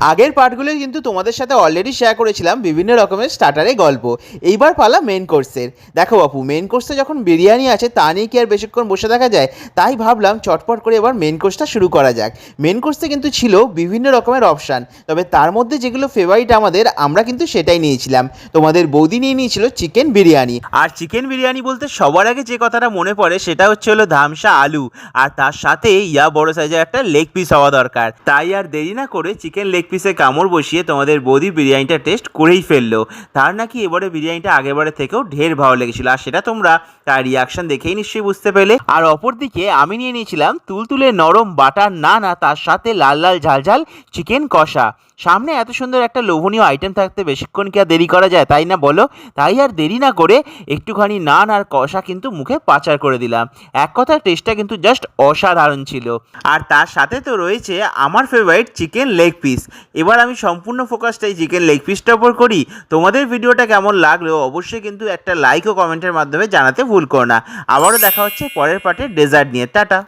আগের পার্টগুলো কিন্তু তোমাদের সাথে অলরেডি শেয়ার করেছিলাম বিভিন্ন রকমের স্টার্টারের গল্প। এইবার পালা মেন কোর্সের। দেখো বাপু, মেন কোর্সে যখন বিরিয়ানি আছে তা নিয়ে কি আর বেশিক্ষণ বসে থাকা যায়, তাই ভাবলাম চটপট করে এবার মেন কোর্সটা শুরু করা যাক। মেন কোর্সে কিন্তু ছিল বিভিন্ন রকমের অপশান, তবে তার মধ্যে যেগুলো ফেভারিট আমাদের, আমরা কিন্তু সেটাই নিয়েছিলাম। তোমাদের বৌদি নিয়ে নিয়েছিল চিকেন বিরিয়ানি। আর চিকেন বিরিয়ানি বলতে সবার আগে যে কথাটা মনে পড়ে সেটা হলো ধামসা আলু, আর তার সাথে ইয়া বড় সাইজের একটা লেগ পিস হওয়া দরকার। তাই আর দেরি না করে চিকেন লেগ পিসে কামড় বসিয়ে তোমাদের বৌদি বিরিয়ানিটা টেস্ট করেই ফেললো। তার নাকি এবারে বিরিয়ানিটা আগেবারের থেকেও ঢের ভালো লেগেছিল, আর সেটা তোমরা তার রিয়াকশন দেখেই নিশ্চয়ই বুঝতে পেলে। আর অপরদিকে আমি নিয়ে নিয়েছিলাম তুলতুলে নরম বাটার নান, আর তার সাথে লাল লাল ঝাল ঝাল চিকেন কষা। সামনে এত সুন্দর একটা লোভনীয় আইটেম থাকতে বেশিক্ষণ কি আর দেরি করা যায়, তাই না বলো? তাই আর দেরি না করে একটুখানি নান আর কষা কিন্তু মুখে পাচার করে দিলাম। এক কথায় টেস্টটা কিন্তু জাস্ট অসাধারণ ছিল। আর তার সাথে তো রয়েছে আমার ফেভারিট চিকেন লেগ পিস। এবার আমি সম্পূর্ণ ফোকাসটা এই চিকেন লেগ পিসটার উপর করি। তোমাদের ভিডিওটা কেমন লাগলো অবশ্যই কিন্তু একটা লাইক ও কমেন্টের মাধ্যমে জানাতে ভুল করো না। আবারও দেখা হচ্ছে পরের পার্টে ডেজার্ট নিয়ে। টাটা।